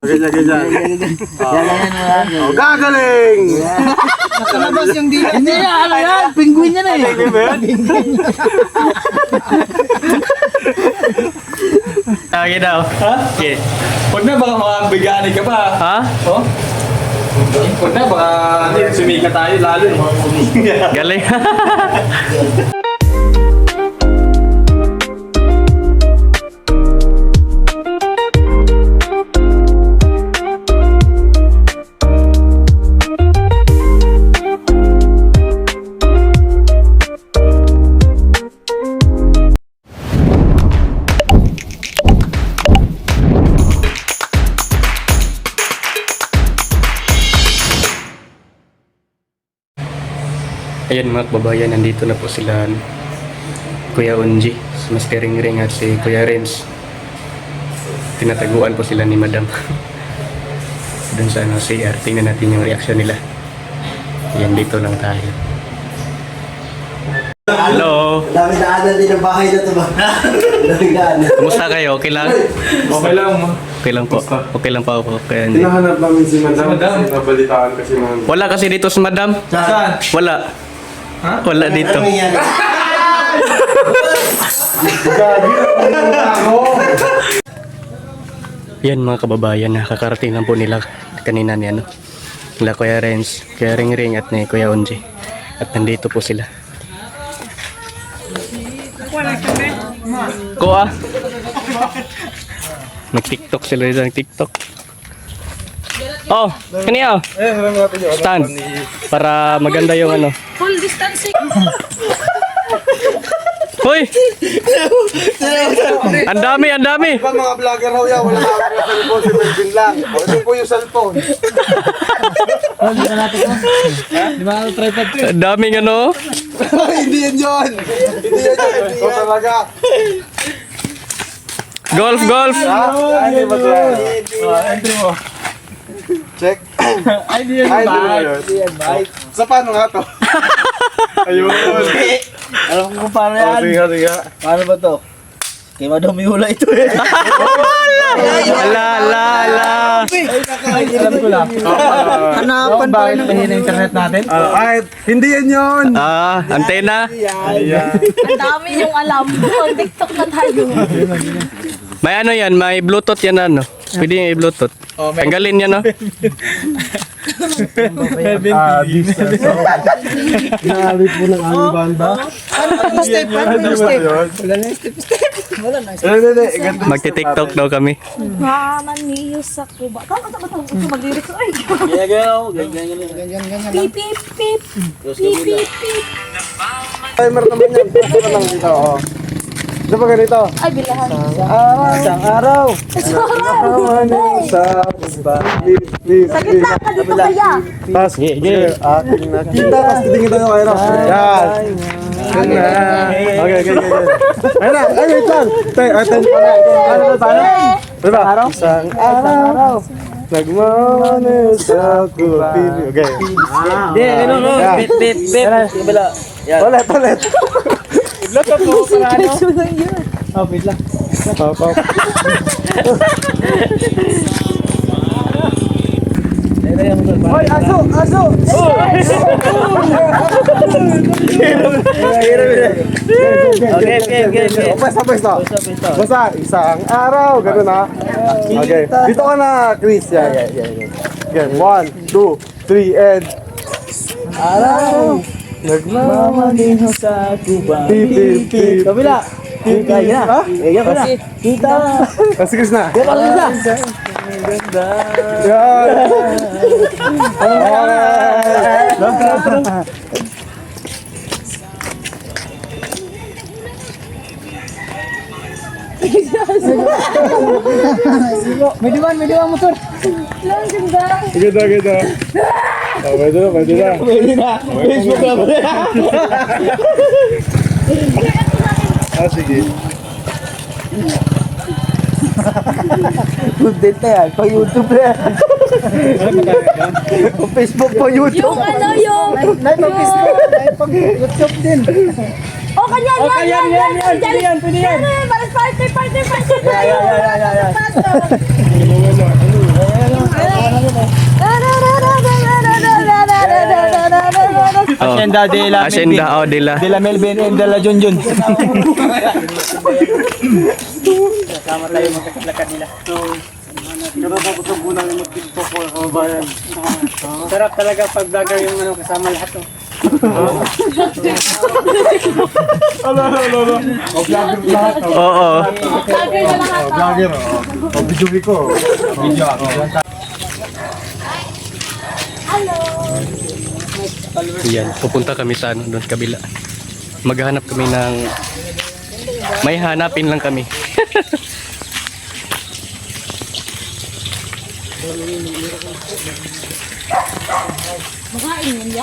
Ganyan. Yan. Oh, gagaling! Nakalabas yung dila. Hindi yan, ano yan? Penguin yan eh. Lagi daw. Ha? Okay. Huwag na, baka makabigani ka pa. Ha? Oh? Huwag na, baka sumika tayo lalo. Galing. Ayan mga kababayan, nandito na po sila Kuya Unji, si Master Ring at si Kuya Renz. Tinataguan po sila ni Madam. Doon sa CR, tingnan natin yung reaction nila. Ayan, dito lang tayo. Hello! Dami-daanan din ang bahay na ito ba? Dami-daanan. Kumusta kayo? Okay lang? Okay lang mo. Okay lang po. Okay lang po ako. Kaya hindi. Hinahanap namin si Madam. Si Madam. Kasi nabalitaan kasi Madam. Wala kasi dito si Madam. Saan? Wala. Ha? Wala dito. Ano yan? Yan mga kababayan, nakakarating lang po nila kanina ni ano. Nila Kuya Renz, Kuya Ring at ni Kuya Unji. At nandito po sila. Kuha. Nag-TikTok sila dito, nag-TikTok. Oh, kaniya. Stand. Para maganda yung ano. Full distancing. Hoy! Ang dami! Diba mga vlogger raw yan, wala kami na cellphone, si Melvin lang. O, ito po yung cellphone. Di ba ako tripod? Ang daming ano. Hindi yan yun! Hindi yan yun! Ito talaga! Golf! Ha? Ay, hindi ba ito yan? Entry mo. Check. Ay, di yan Ay, ba? hindi ba yun? Sa paano nga to? Ayun! Alam ko kung paano O, yan. sige. Paano ba to? Kaya madami hula ito eh. Ala! Alam ko lang. Hanapan pa rin ng internet natin? Ay, hindi yan yun! Ah, antena. Ayan. Ang dami yung alam. Mag-tiktok na tayo. May ano yan, may Bluetooth yan ano. Pwede yung i-Bluetooth. Tanggalin yan no. Naalit po ng aming banda. Paano step? Wala na step. Hindi. Ganito. Magti-TikTok daw kami. Maniyo sa kuba. Tama. Mag-lyrics. Ay. Ganyan. Pip, pip, pip. Pip, pip, pip. Timer naman yan. Ito ka lang dito. Oh. Ito pa ganito. Ay, bilahan. Isang araw. Sa please. Sa gitna ka dito kaya. Tapos, ating nakita. Tapos, titingin tayo kayo. Yan. Yan na. Okay. Ayun na. Ay, wait lang. Paano? Diba? Isang araw. Nagmamanes ako. Okay. Hindi, no. Bip. Kabila. Yan. Ulit. Laptop mo para ano? Oh, wait lang. Pop. Hoy, aso! Okay. Pwesto. Basta, isang araw. Ganun na. Okay. Dito ka na, Chris. Yan. Again. 1, 2, 3, and... Araw! Nagmamaniho sa kubang. Pip. Kabila! Kaya na! Kaya ka na! Kita! Kasi Chris na. Kaya ka na! Yan. May diwan motor! Lang, ganda. Ganda. Oh, pwede na. Pwede na! Facebook na ba? Sige. Content na yan, pa YouTube na yan. Pa Facebook, pa YouTube. Yung ano, yung... Facebook, pag YouTube din. Oh, kanyan, yan. Pwede yan. Parang party. Yeah. Hacienda de la Hacienda, oh, dila. De la Melvin and de la Junjun. Kasama tayo magkakablakad nila. Katapos ang bunang yung TikTok ko, kababayan. Sarap talaga pag vlogger yung ano, kasama lahat. Oh. Oo. Vlogger na lahat. Vlogger, video ko. Video ako. Yan, pupunta kami sa ano, doon sa kabila. Maghahanap kami ng... May hanapin lang kami. Makain yun ya?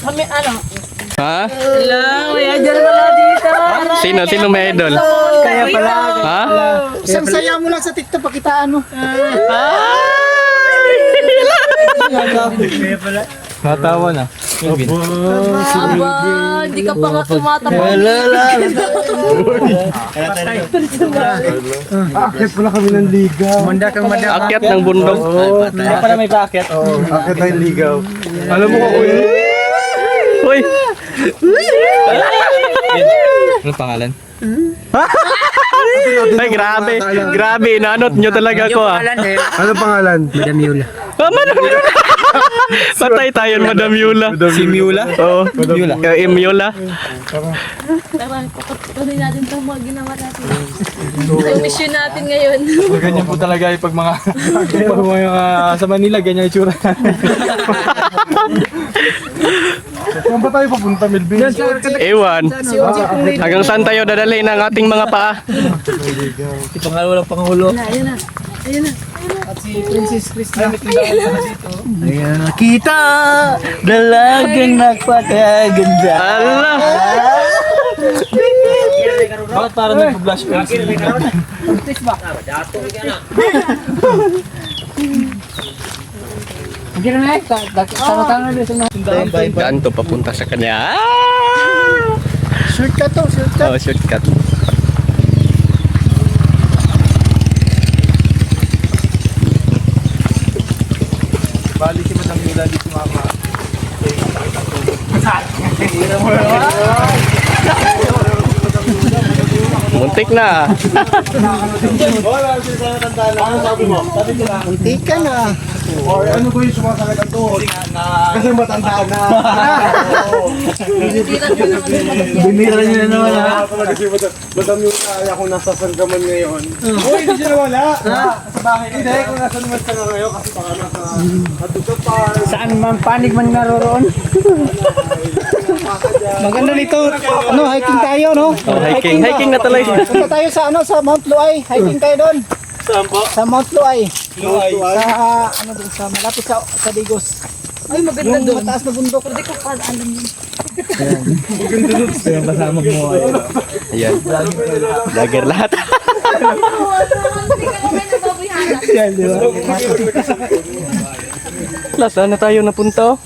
Kami ano? Ha? Hello, may idol pala dito. Sino? Sino may idol? Kaya pala. Ha? Isang saya mo lang sa TikTok pakitaan mo. Kaya pala. Natawa na. Aba, hindi ka pa nga tumatapos. Akit pala kami ng ligaw. Manda kang manda. Akyat ng bundok. Hindi pala may paakyat. Akit ng ligaw. Alam mo ko, Uy! Anong pangalan? Ay, grabe. Grabe, inaanot nyo talaga ako ah. ano pangalan? Madam Yula. Ah, Madam Yula! Patay tayo, Madam Yula. Si Miula? Oo. Yula. Yula. Tara, patuloy natin itong mga ginawa natin. Ang mission natin ngayon. Ganyan po talaga pag mga sa Manila, ganyan yung tsura. Saan ba tayo papunta, Melvin? Ewan. Hanggang saan tayo dadalhin ng ating mga paa? Si Pangalo ng Pangulo. Ayun na. Ayun na. At si Princess Krishna. Ayan, nakita! Dalagang nagpakaganda. Allah! Bakit parang nag-blush pa? Daan to papunta sa kanya. Shortcut to, shortcut. Oh, shortcut. Bali si Madam Yula dito mama. Muntik na. Muntik ka na. Or ano ba yung sumasakit ang tuhod? Kasi matanda na. Binira niyo na naman ha. Kasi madam yung kaya kung nasa saan ka man ngayon. Uy, hindi siya nawala. Sa bahay. Hindi, kung nasa naman ka na ngayon kasi baka nasa Haduga Park. Saan man panig man naroroon? Maganda nito. Ano, hiking tayo, no? Oh, hiking. Hiking na talaga. Punta tayo sa ano, sa Mount Luay. Hiking tayo doon. Saan po? Sa Mount Luay. Luay. Sa ano doon, sa malapit sa Digos. Ay, maganda Yung doon. mataas na bundok. Hindi ko pa alam yun. Yung kasama mo. Ayan. Vlogger lahat. Hindi ka naman nababayaan. Yan, di ba? La, saan na tayo napunta?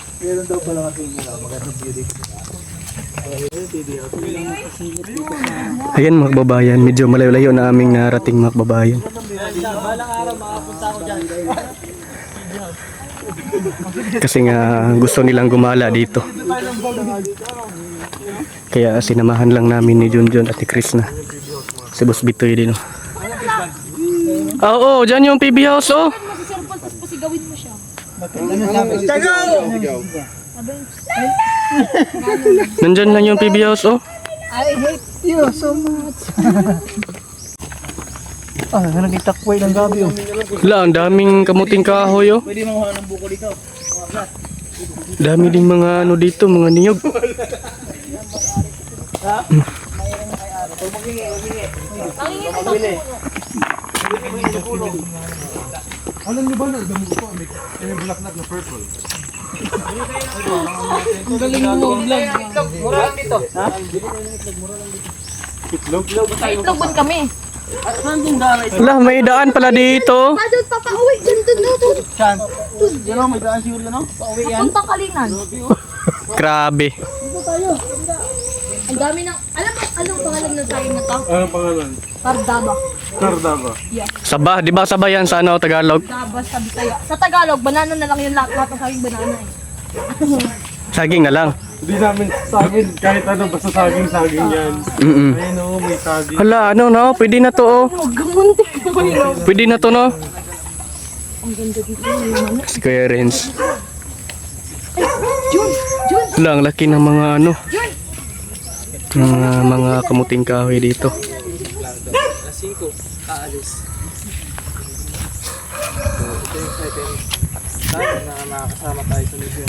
Ayan mga kababayan, medyo malayo-layo na aming narating mga kababayan. Kasi nga gusto nilang gumala dito. Kaya sinamahan lang namin ni Junjun at ni Chris na. Si Boss Bitoy din. Oo, dyan yung PB House oh. Masisirpon, tapos pasigawin mo siya. Nandyan lang yung PB House oh. I hate you so much. Ah, nakitakway ng gabi oh. Wala, ang daming kamuting kahoy oh. Pwede mo ng buko dito. Dami ding mga ano dito, mga niyog. Alam niyo ba na damo ko? May bulaklak na purple. Ang galing mo vlog. Mura lang dito. Ha? May itlogon kami. Wala, may daan pala dito. Doon, papauwi. Doon. Saan? Yan o, may daan siguro na no? Pauwi yan. Papuntang Kalingan. Grabe. Ang dami ng... Alam mo, anong pangalan ng sayang na to? Anong pangalan? Pardaba. Tardaba. Saba, di ba saba yan sa ano, Tagalog? Dabas sa Bisaya. Sa Tagalog, banana na lang yun lahat. Lahat ng saging banana eh. Saging na lang. Hindi namin, sa amin, kahit ano, basta saging yan. Mm-mm. Ayun o, may saging. Hala, ano no? Pwede na to oh. Huwag kang muntik naman yun. Pwede na to no? Ang ganda dito yung Si Kuya Renz. Jun! Jun! Hala, ang laki ng mga ano. Mga kamuting kahoy dito.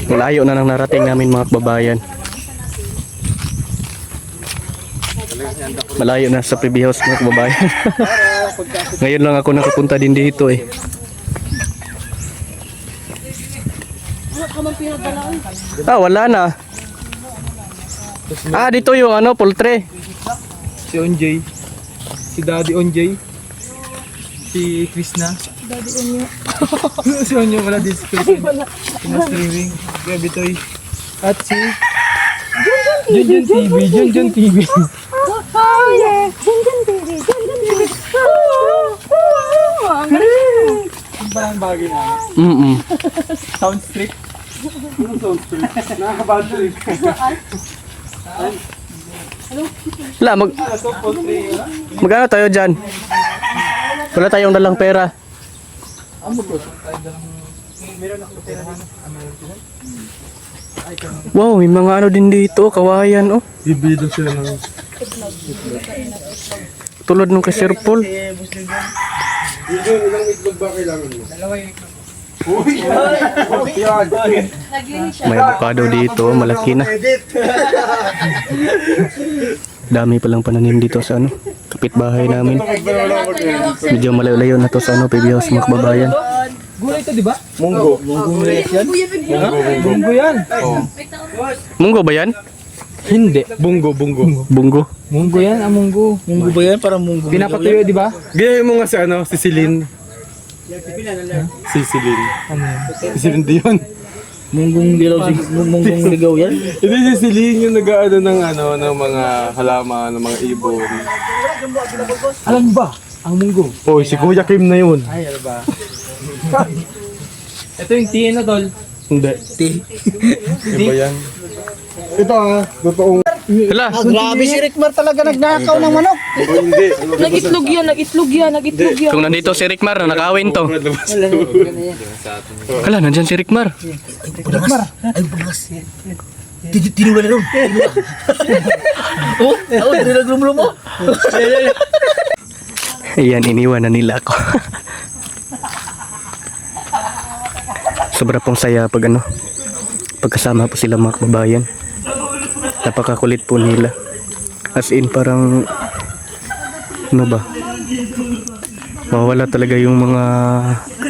Malayo na nang narating namin mga kababayan. Malayo na sa preview house mga kababayan. Ngayon lang ako nakapunta din dito eh. Wala ka man pinadala ko. Ah, wala na. Ah, dito yung ano, poultry. Si Onjay. Si Daddy Onjay. Si Krishna. Daddy Onyo. Si Onyo wala din si Krishna. Pinastreaming. Kaya Bitoy. At si Junjun TV. Junjun TV. Oh yeah! Jun Jun TV! Jun Jun TV! Ang galing! Ang parang bagay na. Mm-mm. Sound strip. Nakakabad trip. Wala, magkano tayo dyan? Wala tayong dalang pera. Wow, may mga ano din dito, kawayan oh. Bibili daw sila ng... Tulad nung kay Sir Paul. Yun, ilang itlog ba kailangan mo? Naglinis siya. May avocado dito, malaki na. Dami palang pananim dito sa ano, kapitbahay namin. Medyo malayo-layo na to sa ano, PB House mga kababayan. Gulay ito, di ba? Munggo. Munggo yan. Munggo ba yan? Hindi. Bunggo, bunggo. Bunggo. Munggo yan, munggo. Munggo ba yan? Parang munggo. Pinapatuyo, di ba? Gaya mo nga si ano, si Celine. Si Celine. Si Celine Dion. Munggong ligaw, munggong ligaw yan. Hindi si Celine yung nag-ano ng ano, ng mga halaman, ng mga ibon. Alam mo ba? Ang munggo. Oy, si Kuya Kim na yun. Ay, ano ba? Ito yung tea na tol. Hindi. Iba yan. Ito totoong... Hala, Grabe si Rickmar talaga nagnakaw ng manok. Hindi. Nag-itlog yan, nag-itlog yan, nag-itlog yan. kung nandito si Rickmar, nakawin to. Hala, nandyan si Rickmar. Rickmar, ay bulas. Tinula na ron. Oh, tinagulong mo. Ayan, iniwan na nila ako. Sobra pong saya pag ano, pagkasama po sila mga kababayan. Napakakulit po nila. As in parang ano ba? Mawala talaga yung mga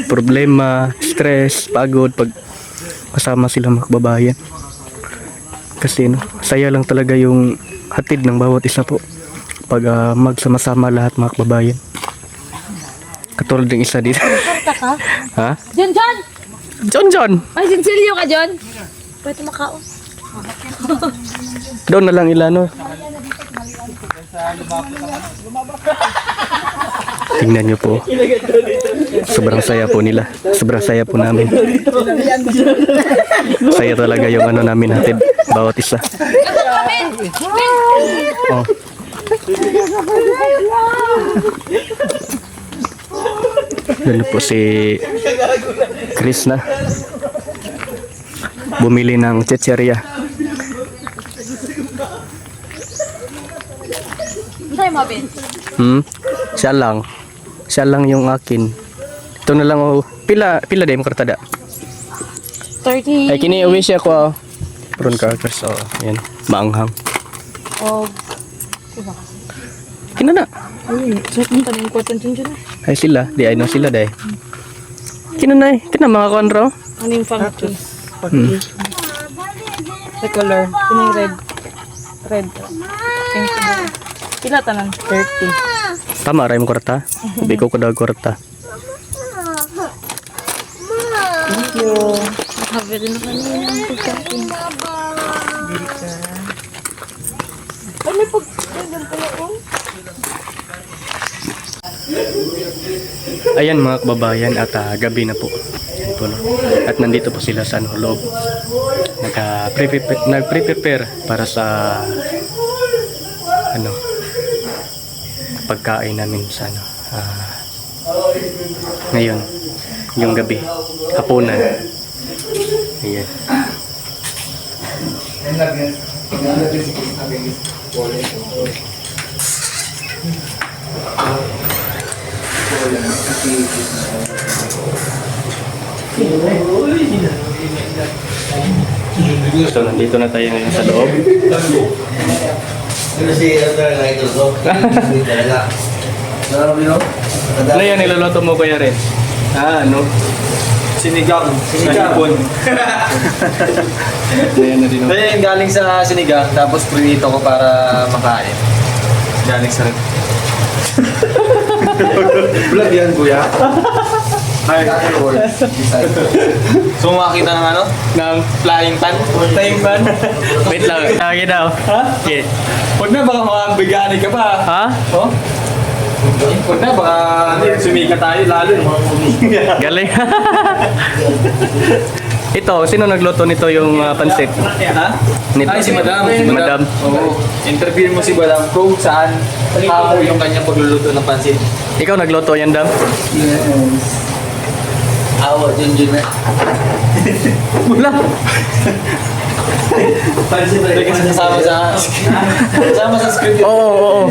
problema, stress, pagod pag kasama sila mga kababayan. Kasi no, saya lang talaga yung hatid ng bawat isa po pag magsama-sama lahat mga kababayan. Katulad ng isa dito. Karta ka? Ha? John, John! John! Ay, sinsilyo ka, John. Pwede makaon. Doon na lang ilano. Tingnan nyo po. Sobrang saya po nila. Sobrang saya po namin. Saya talaga yung ano namin hatid. Bawat isa. Oh. Yan po si Chris na. Bumili ng chicheria. Sa'yo, Mabin. Siya lang. Siya lang yung akin. Ito na lang oh. Pila day mo kartada. 30. Ay kini uwi siya ko. Prawn crackers oh. Yan. Maanghang. Oh. Kina na. Ayun, sarap mo tanin ko atong John. Ay sila. Di ay no sila day. Kina na eh. Kina mga konro. Ano yung funky? The color. Ano yung red? Red. Pink. Pila tanan? 30. Tama ray mo kwarta. Di ko kada kwarta. Thank you. Nakabili na kanina ang pagkain. Ay, may pagkain pala oh. Ayan mga kababayan, at gabi na po. Ayan po, no? At nandito po sila sa loob. Nag-prepare para sa pagkain namin sa ngayon, yung gabi, hapunan. Ayan. So nandito na tayo ngayon sa loob. Ano yan niluluto mo kuya rin? Ano? Sinigang. Sinigang. Ayan na din. Kaya yung galing sa sinigang, tapos prinito ko para makain. Galing sa rin. Vlog yan, kuya. Hi. So makakita ng ano? Ng Flying pan? flying pan. Wait lang. Lagi daw. Ha? Okay. Huwag na, baka makabigani ka pa. Ha? Oh? Huwag na, baka sumika tayo lalo. Galing. Ito, sino nagluto nito yung pansit? Ha? Nito. Ay, si Madam. Madam. Oo. Interview mo si Madam kung saan tamo yung kanyang pagluluto ng pansit. Ikaw nagluto yan, Dam? Awa, Junjun na. Wala. Pansit na kasama sa script. Oo.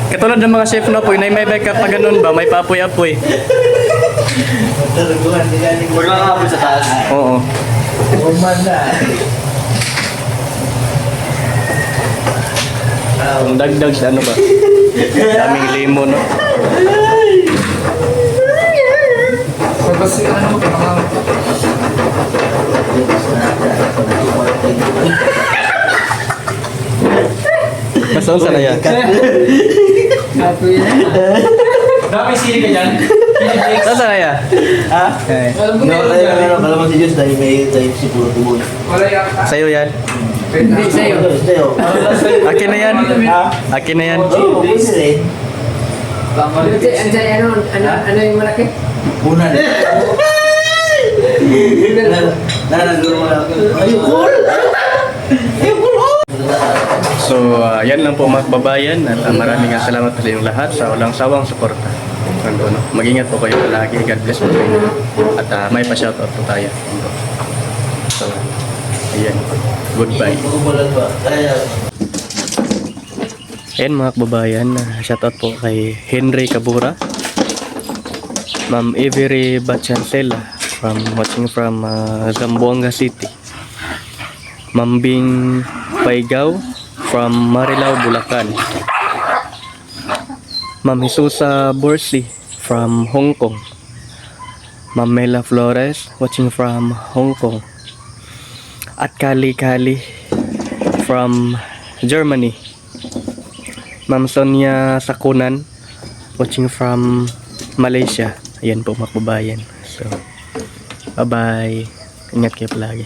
Katulad ng mga chef na po, may backup pa ganun ba? May papoy-apoy. Huwag lang kapit sa taas. Oo. Ang dagdag sa ano ba? Daming lemon, no? Masaan sana yan? Dami sili ka dyan. Saan sana yan? Alam ko na yun. Kalaman si Diyos dahil may siguro tubod. Sa'yo yan? Sa'yo. Akin na yan? Akin na yan? Oo, pwede rin. Ano yung malaki? Punan. Nanaguro mo lang. Ayun, cool! So, yan lang po mga kababayan at maraming salamat sa inyong lahat sa walang sawang suporta. No? Mag-ingat po kayo palagi. God bless po kayo. At may pa-shoutout po tayo. So, ayan. Goodbye. Ayan mga kababayan, shoutout po kay Henry Cabura, Ma'am Avery Bachancela watching from Zamboanga City, Ma'am Bing Paigaw from Marilao, Bulacan, Ma'am Jesusa Borsi from Hong Kong, Ma'am Mela Flores watching from Hong Kong, at Kali from Germany, Ma'am Sonia Sakunan watching from Malaysia. Ayan po mga kababayan. So, bye-bye. Ingat kayo palagi.